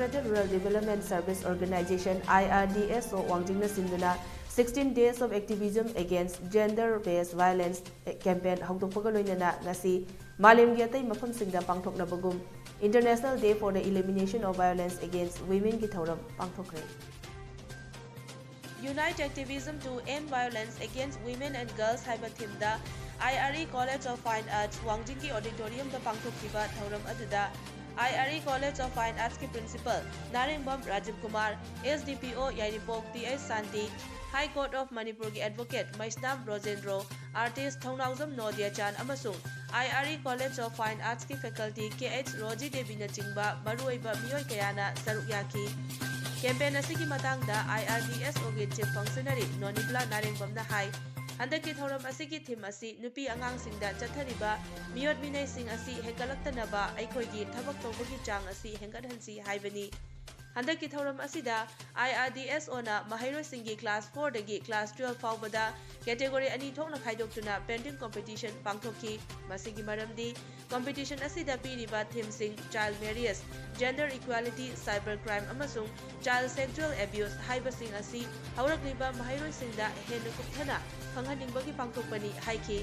Integrated Rural Development Service Organization IRDSO Wangjingna Sinduna 16 Days of Activism Against Gender-Based Violence campaign hongdokpaga loinana ngasi malemgi atai mafamsingda pangthoknabagum International Day for the Elimination of Violence Against Women ki thauram pangthokre. Unite Activism to End Violence Against Women and Girls haiba thimda IRE College of Fine Arts Wangjing ki auditorium da pangthokkiba thauram aduda IRE College of Fine Arts ki principal Naringbam Rajiv Kumar, SDPO Yairipok TS Santi, High Court of Manipur ki advocate Maisnam Rojendro, artist Thongnauzam Nodia Chan amasung IRE College of Fine Arts ki faculty KH Roji Devi na chingba maruiba miyoi kayana saruk yaki. Campaign asigi matangda IRDSO ki chief functionary Nonibla Naringbam na hai handaki thoram asigi theme asi nupi angang singda chathariba miyot minai sing asi hekalaktanaba aikhoigi thabak tawbagi chang asi hengadhansi haibani handaki thoram asida IRDSO na mahairoi singi class 4 dagi class 12 faubada category ani thokna khaidoktuna painting competition pangthokki masigi maramdi competition asida piriba theme sing child marriage gender equality cyber crime amasung child sexual abuse haibasing asi haurakliba mahairoi singda henu kupthana khanghaningbagi pangthokpani haiki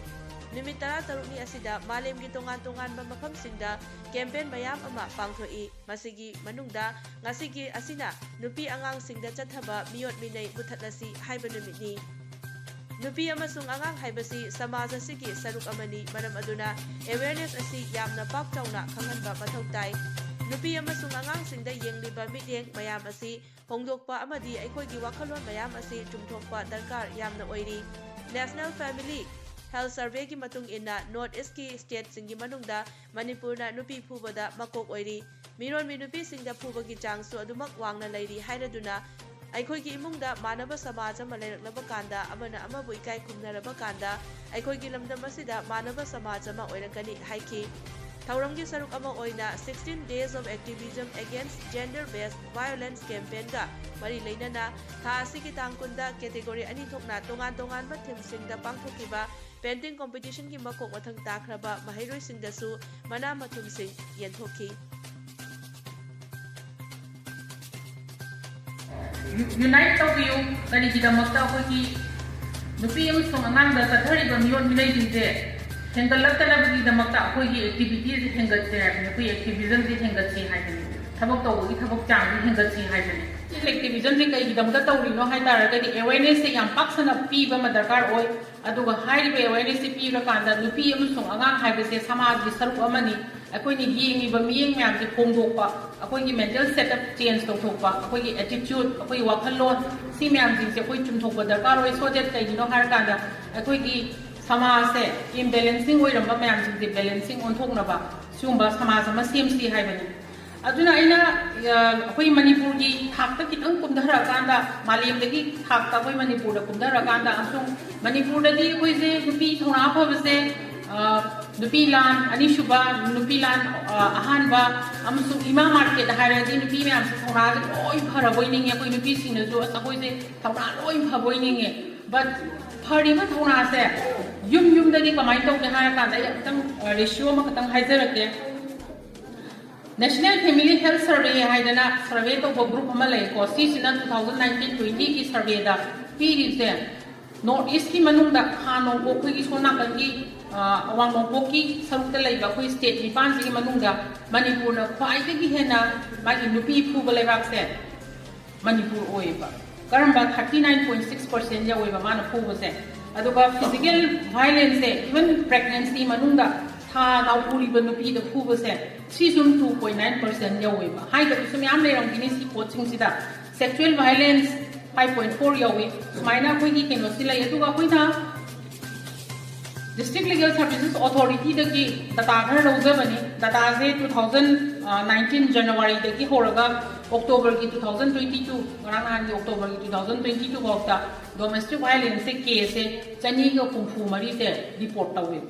numit 13 ni asida malemgi tongan mafamsingda campaign mayam ama pangthoi masigi manungda ngasigi asina nupi angang singda chathaba miyot minai muthatlasi haiba numitni nupi amasung angang haibasi samaj asigi saruk amani maram aduna awareness asi yamna pak chauna khanghanba mathau tai nupi amasung angang singda yengliba mityeng mayam asi hongdokpa amadi aikhoigi wakhalon mayam asi chumthokpa darkar yamna oiri National Family Health Survey ki matung inna North East ki state singi manungda Manipur na nupi phubada makok oiri miron mi nupi singda phubagi changsu adumak wangna lairi hairaduna aikhoi ki imungda manaba samaj ama lairaknaba kanda amana amabu ikai khumnaraba kanda aikhoi ki lamdam asida manaba samaj ama oirakani haiki Thauramgi saruk ama oina 16 Days of Activism Against Gender-Based Violence campaign ga mari leinana tha asigi tangkunda category ani thokna tongan ba thimsingda pangthokiba painting competition ki makok mathang takraba mahairoi singdasu mana mathumsing yenthokhi Unite tawbiyu kari gidamakta akhoi nupi amasung anangda chathariba miyon milai dingje hengalaktanabagi damakta akhoi activities hengatse haibani activism se hengatse haibani thabak tawbagi thabak changdi hengatse haibani activism se kai gidamda tawrino haitaragadi awareness se yam paksana piba ma darkar oi aduga hairibe awareness se pira kanda nupi amasung angang haibase samajgi saruk amani akhoi ni yengiba miyeng myam se khongdokpa akhoi gi mental setup change tawthokpa akhoi gi attitude akhoi wakhalon si myam jing se akhoi chumthokpa darkar oi so that kai gino har kanda akhoi gi samaj se imbalancing oiramba myam jing se balancing onthoknaba sumba samaj ama semsi haibani aduna aina akhoi manipur gi thakta kitang kumdhara kanda malemdagi thakta akhoi manipur da kumdhara kanda asung manipur da di akhoi se nupi thona phobase nupi lan anishuba nupi lan ahanba amsung ima market hairadi nupi myam se thona loi phara boininge akhoi nupi singna jo akhoi se thona loi pha boininge but phari ma thona se yum dagi kamai tawke hara kanda yaktam ratio ma katang haijarake National Family Health Survey haidana survey to group ama lai ko si sina 2019-20 ki survey da piri se North East ki manungda khanong ko khoi ki sona kan ki awang ko ki sarukta lai ba khoi state ni pan ki manungda Manipur na khwai ki hena ma ki nupi phu ba lai bak se Manipur oi ba karamba 39.6% ya oi ba mana phu ba se aduga physical violence se even pregnancy manungda tha naupuri ba nupi da phu ba se si sum 2.9% yawi ba hai da sum yam le rong kini si coaching sida sexual violence 5.4 yawi sumaina koi ki keno sila yetu ga koi tha District Legal Services Authority da ki data ghar roja bani data se 2019 January da ki horaga October ki 2022 ngana ni October ki 2022 bakta domestic violence case se chani ga kumfu mari se report tawi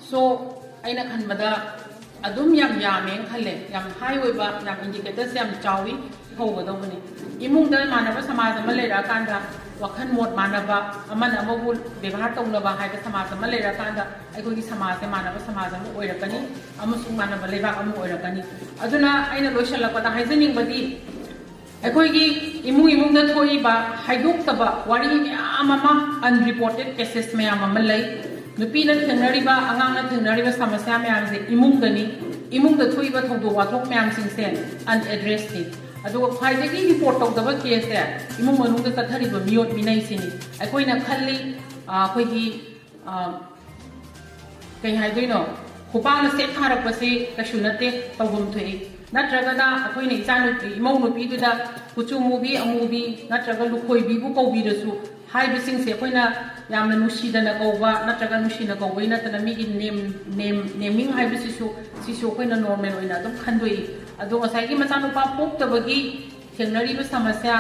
so aina khanbada adum yam yameng khale yam high oiba yam indicators yam chawi hogado mani imung da manaba samaj ma le ra kanda wakhan mot manaba aman amabu bevhar taunaba haiba samaj ama lerakanda akhoi samaj manaba samaj ama oirakani amasung manaba lebak ama oirakani aduna aina loishalakpada haizening badi akhoi imung da thoiba haidok taba wari myam ama unreported cases myam ama lei nupi na thengnariba angang na thengnariba samasya myam se imung da thoiba thodo wathok myam sing se unaddressed ni ado khwaidagi report tawdaba case se imung manung da tathariba miyot minai sini akhoi na khalli akhoi gi kai haidoino khupang na set tharakpase kashunate tawbum thoi natragana akhoi na ichanupi imong nupi duda kuchu movie amubi natraga lukhoi bi bu kobi rasu haibising se akhoi na yamna nusidana kawba natraga nusina kawbai natana mi gi naming haibisisu sisu akhoi na normal oina dum khandoi ado asai gi machanupa poktabagi thengnari ba samasya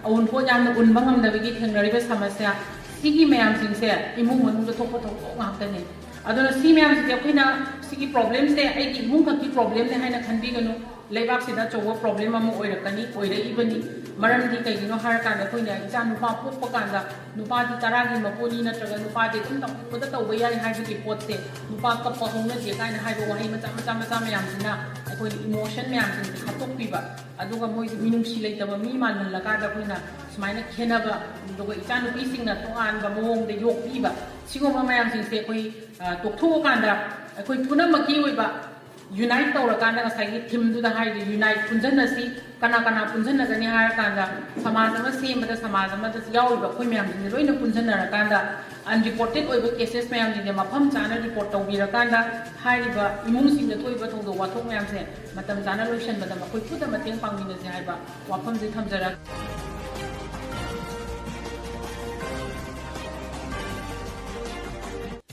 aun pho yamna unba ngamdabagi thengnari ba samasya sigi mayam sing se imung manung da thokpa thok ngakane aduna si mayam se akhoi na sigi problem se ai gi imung ka ki problem ne haina khanbi ganu leibak sida chowa problem amu oirakani oiraibani maramdi kaigino harkanda koina icha nupa pokpa kanda nupa di taragi maponi natraga nupa de tum tam poda tawba yai haibagi potse nupa kappa hongna je kaina haiba wahi macha mayam sina akoi emotion mayam sin khatok piba aduga moi minungsi leitaba mi manan lakada koina sumaina khenaba aduga icha nupi singna toan ba mohong de yok piba sigoma mayam sin se koi toktho kanda akoi punamaki oiba unite tawrakanda ngasai thim du da hai unite punjana si kana punjana gani har kanda samaj ama sembada samaj ama da yawiba khoi myam ni loina punjana rakanda unreported oiba cases myam ni mafam chana report tawbi rakanda haiba imung sing da thoiba thongdo wathok myam se matam chana lotion bada khoi puda mateng pangmina se haiba wafam je thamjara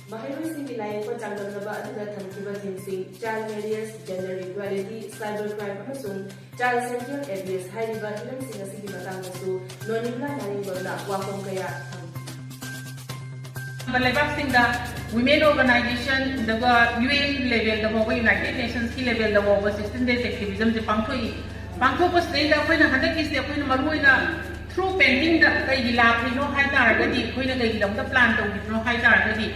Mahirosing Layang ko Changgaba at Natangiba Jinsing, Child Marriage, Gender Equality, Cybercrime amasung Child Sexual Abuse, Haiba ilang sinasigi matangasu, nonimla nanibala, wakong kaya. Leibak singda women organization daga UN level da bawa United Nations ki level da bawa 16 days activism je pangthoi pas nei da khoina handa kis de khoina maruina through painting da kai gila phino hai tar ga di khoina kai gilam da plan to no hai tar ga di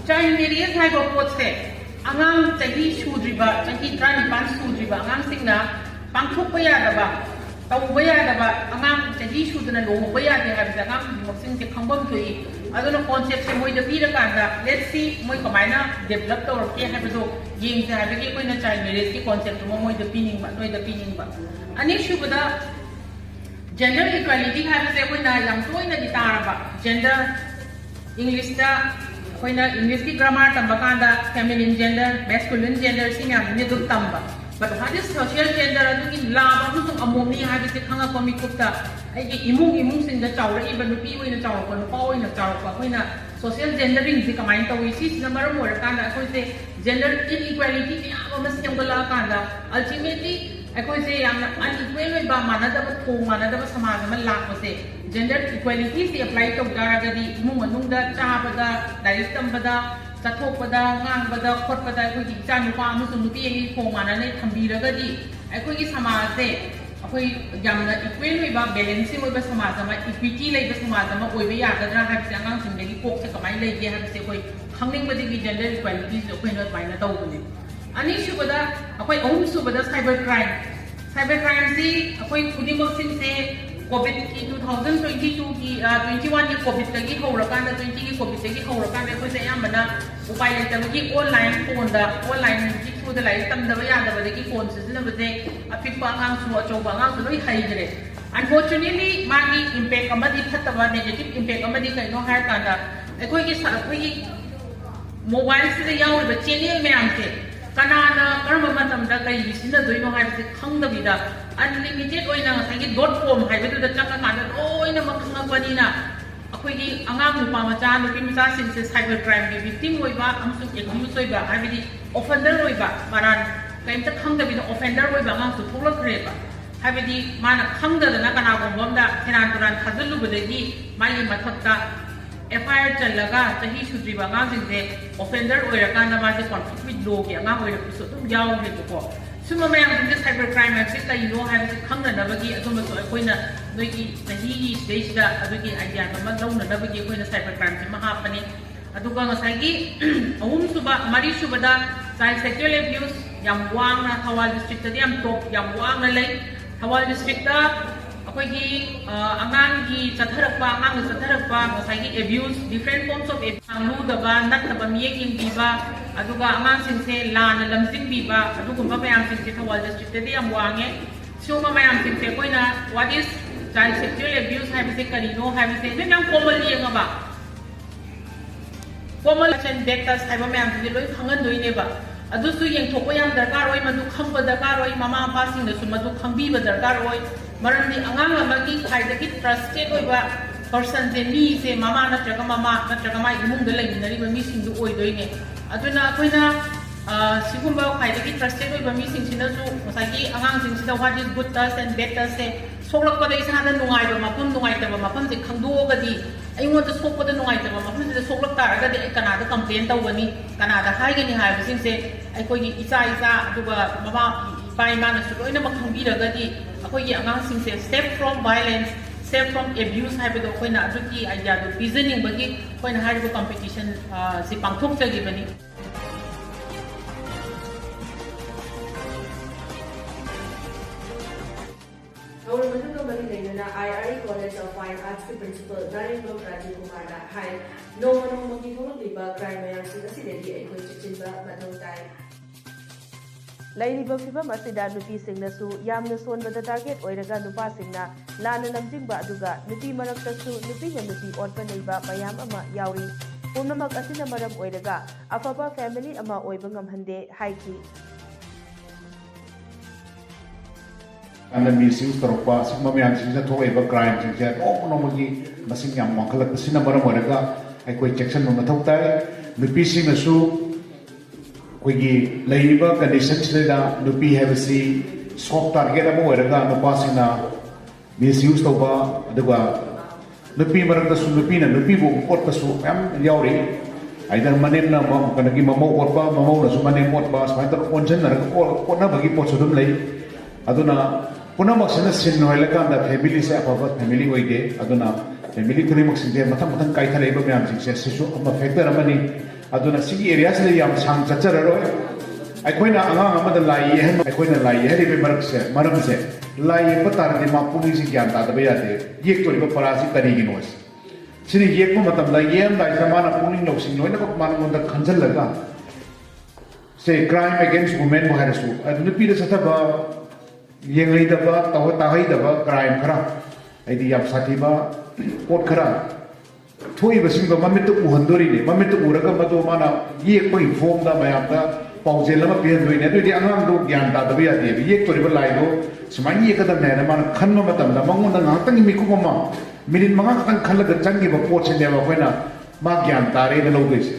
child marriage hai go pot se angang chahi sudriba chahi trani pan sudriba angang singna pangthok pa ya da ba tawba ya da ba angang chahi sudna lo ba ya de ha bisa angang moksing je khangbam thoi aduna concept se moi da pira kanda let's see moi kamaina develop to ke ha bido yeng se ha ge koina child marriage ki concept moi da pining ba ani shubada gender equality ha se koina yam toina di taraba gender english da koina english ki grammar tamba kanda feminine gender masculine gender singa ni du tamba but what is social gender adu ki la ba su amomi ha se khanga komi kupta ai ki imung sing da chawra iba nupi oina chawra ko pa oina chawra ko koina social gendering ji kamain tawi si number mo ra kanda koi se gender inequality ki ama sembala kanda ultimately akoi se yamna unequal ba manadaba thong manadaba samaj ma lakpa se gender equality se apply to garagadi imung manung da chabada direct tambada chathokpada ngangbada khotpada koi ki chanupa amu nupi yi thong manane thambiragadi akoi ki samaj se akoi yamna equal ba balancing ba samaj ma equity lai ba samaj ma oiba ya gadra ha se angang sing degi kok se kamai lai ge ha se koi khangning ba di gender equality se koi not baina tawbune ani shubada akoi ahum subada cybercrime si akoi khudimok sin se covid ki 2022 ki 21 ki covid tagi haurakanda 20 ki covid tagi haurakanda koi se yamana upai lai tamagi online phone da online ki through the live tamdaba yadaba dagi phone sisna bade apikpa ngang su achoba ngang su loi haidre unfortunately magi impact amadi phataba negative impact amadi kaino har kanda akoi ki mobile se yauriba channel myam se kanana karma matamda kai bisina doino haibse khangdabida unlimited oina ngasai .com haibedu da chaka kana oina makhanga panina akoi gi angam nupa macha nupi macha sin se cyber crime gi victim oiba amsu accused oiba haibedi offender oiba maran kaimta khangdabida offender oiba angam su tholak reba haibedi mana khangdadana kana gombamda thenan turan khazulu budagi mai mathakta FIR chalaga chahi sudriba angam sin se offender oirakanda ma se conflict with law ki angam oirak su tum yaw he ko ꯁꯨꯝꯕ ꯃꯌꯥꯝꯁꯤꯡꯁꯦ cyber crime ꯍꯥꯏꯕꯁꯤ ꯀꯔꯤꯅꯣ ꯍꯥꯏꯕꯁꯤ ꯈꯪꯅꯅꯕꯒꯤ ꯑꯗꯨꯝꯕꯁꯨ ꯑꯩꯈꯣꯏꯅ ꯅꯣꯏꯒꯤ ꯆꯍꯤꯒꯤ ꯁꯤꯗꯩꯁꯤꯗ ꯑꯗꯨꯒꯤ ꯑꯥꯏꯗꯤꯌꯥ ꯑꯃ ꯂꯧꯅꯅꯕꯒꯤ ꯑꯩꯈꯣꯏꯅ ꯁꯥꯏꯕꯔ ꯀ꯭ꯔꯥꯏꯝꯁꯤꯃ ꯍꯥꯞꯄꯅꯤ ꯑꯗꯨꯒ ꯉꯁꯥꯏꯒꯤ ꯑꯍꯨꯝꯁꯨꯕ ꯃꯔꯤꯁꯨꯕꯗ ꯆꯥꯏꯜ ꯁꯦꯛꯆꯨꯋꯦꯜ ꯑꯦꯕ꯭ꯌꯨꯁ ꯌꯥꯝ ꯋꯥꯡꯅ ꯊꯧꯕꯥꯜ ꯗꯤꯁꯇ꯭ꯔꯤꯛꯇꯗꯤ ꯌꯥꯝ ꯋꯥꯡꯅ ꯂꯩ ꯊꯧꯕꯥꯜ ꯗꯤꯁꯇ꯭ꯔꯤꯛꯇ ꯑꯩꯈꯣꯏꯒꯤ ꯑꯉꯥꯡꯒꯤ ꯆꯠꯊꯔꯛꯄ ꯑꯉꯥꯡꯅ ꯆꯠꯊꯔꯛꯄ ꯉꯁꯥꯏꯒꯤ ꯑꯦꯕ꯭ꯌꯨꯁ ꯗꯤꯐ꯭ꯔꯦꯟ ꯐꯣꯔꯝꯁ ꯑꯣꯐ ꯑꯦꯕ꯭ꯌꯨꯁ ꯂꯨꯗꯕ ꯅꯠꯇꯕ ꯃꯤꯌꯦꯛ ꯌꯦꯡꯕꯤꯕ ꯑꯗꯨꯒ ꯑꯉꯥꯡꯁꯤꯡꯁꯦ ꯂꯥꯟꯅ ꯂꯝꯖꯤꯡꯕꯤꯕ ꯑꯗꯨꯒꯨꯝꯕ ꯃꯌꯥꯝꯁꯤꯡꯁꯦ ꯊꯧꯕꯥꯜ ꯗꯤꯁꯇ꯭ꯔꯤꯛꯇꯗꯤ ꯌꯥꯝ ꯋꯥꯡꯉꯦ ꯁꯤꯒꯨꯝꯕ ꯃꯌꯥꯝꯁꯤꯡꯁꯦ ꯑꯩꯈꯣꯏꯅ ꯋꯥꯠ ꯏꯁ ꯆꯥꯏꯜ ꯁꯦꯛꯆꯨꯋꯦꯜ ꯑꯦꯕ꯭ꯌꯨꯁ ꯍꯥꯏꯕꯁꯦ ꯀꯔꯤꯅꯣ ꯍꯥꯏꯕꯁꯦ ꯅꯣꯏ ꯃꯌꯥꯝ ꯀꯣꯃꯟ ꯌꯦꯡꯉꯕ ꯀꯣꯃꯟ ꯗꯦꯇꯁ ꯍꯥꯏꯕ ꯃꯌꯥꯝꯁꯤꯡꯁꯦ ꯂꯣꯏ ꯈꯪꯍꯟꯗꯣꯏꯅꯦꯕ ꯑꯗꯨꯁꯨ ꯌꯦꯡꯊꯣꯛꯄ ꯌꯥꯝ ꯗꯔꯀꯥꯔ ꯑꯣꯏ ꯃꯗꯨ ꯈꯪꯕ ꯗꯔꯀꯥꯔ ꯑꯣꯏ ꯃꯃꯥ ꯃꯄꯥꯁꯤꯡꯅꯁꯨ ꯃꯗꯨ ꯈꯪꯕꯤꯕ ꯗꯔꯀꯥꯔ ꯑꯣꯏ ꯃꯔꯝꯗꯤ ꯑꯉꯥꯡ ꯑꯃꯒꯤ ꯈ꯭ꯋꯥꯏꯗꯒꯤ ꯇ꯭ꯔꯁꯇꯦꯠ ꯑꯣꯏꯕ ꯄꯔꯁꯟꯁꯦ ꯃꯤꯁꯦ ꯃꯃꯥ ꯅꯠꯇ꯭ꯔꯒ ꯃꯥꯒꯤ ꯏꯃꯨꯡꯗ ꯂꯩꯃꯤꯟꯅꯔꯤꯕ ꯃꯤꯁꯤꯡꯗꯨ ꯑꯣꯏꯗꯣꯏꯅꯦ ꯑꯗꯨꯅ ꯑꯩꯈꯣꯏꯅ सिगुम्बा खाइदगी ट्रस्टेड ओइबा मिसिंसिनसु मसागी अगांसिंसिदा what is good touch and bad touch से सोलकपदा इसादा नुंगाइबा मफम नुंगाइतबा मफम से खंगदोगदी अइंगोंदा सोकपदा नुंगाइतबा मफम से सोकलक तारगदी कनादा कंप्लेन तौगनी कनादा हाइगनी हाइबसिंसे अइखोगी इचा अदुगा ममा पाइ मानसु लोइना मखंबिरगदी अखोगी अगांसिंसे safe from violence safe from abuse हाइबदो अखोइना अदुगी आइडिया दो पिजनिंगबगी अखोइना हाइबो कंपटीशन से पांथोकजगिबनी IRE College of Fine Arts की principal Narendra Rajiv Kumar na hai no ki tholo liba crime mayam sin asidagi aikoi chichinba mathau tai Lairiba fibam asida nupi singnasu yamna sonbada target oiraga nupa singna lana lamjingba aduga nupi maraktasu nupi na nupi otpa neiba mayam ama yauri pumnamak asina maram oiraga afaba family ama oiba ngamhande haiki and the misuse torpa sigma myam sing tho eba crime sing se no magi masing yam mangkhalak sina bara moraga ai koi section no mathau tai nupi sing asu koi gi leiba conditions le da nupi have si scope target amo oraga no passing na misuse toba aduga nupi marang da su nupi na nupi bo pot ka su am yauri either manem na mom kana gi mamo orpa mamo na su manem pot ba sa ta onchen na ko na bagi pot su dum lei aduna पुनमक sin होइलकांदा family से अफब family होइदे अदुना family खुनिमक सिंगे मथम मथम काइथलेबा ma'am सिंसे Sissu अम factor अमनी अदुना सिगी area से याम सांग चचररो अखोइना अंगांग अमदा लाई हे अखोइना लाई हे रिबे मरम से लाई पतार दे मापुनी सि ज्ञान तादबे यादे येक तोरिबा परासी करिगिनोस सिनि येक मतम ला येम दाइ समाना पुनी नोसिन नोइना बक मानगोंदा खंजल लगा से क्राइम अगेंस्ट वुमेन बो हारसु अदुना पीदा सथबा येंगैदबा ताहैदबा क्राइम खरा आइदि याम साथिबा पोट खरा थोइबसिंग ममित उहंदोरिने ममित उरगा मदो माना येकपै फॉर्म दा मयामदा पाउजेल मा पेनदोइने दुदि अंगांग दो ज्ञान तादबा यादे येक तोरिबा लाइदो सुमानि येकदा नेना माना खन्मा मतमदा मंगोंदा ngaktangi mikuma minute manga khang khalaga changiba पोट से नेबा कोइना मा ज्ञान तारे न लौगैसे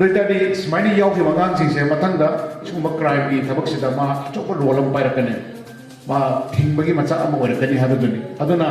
रेतादि सुमानि यावखि मंगांग सिंसे मथंदा सुमा क्राइम की थबक सिदा मा चोप रोल अम पाइरकने मा थिंबगी मचा अम ओरकनी हादुनी अदुना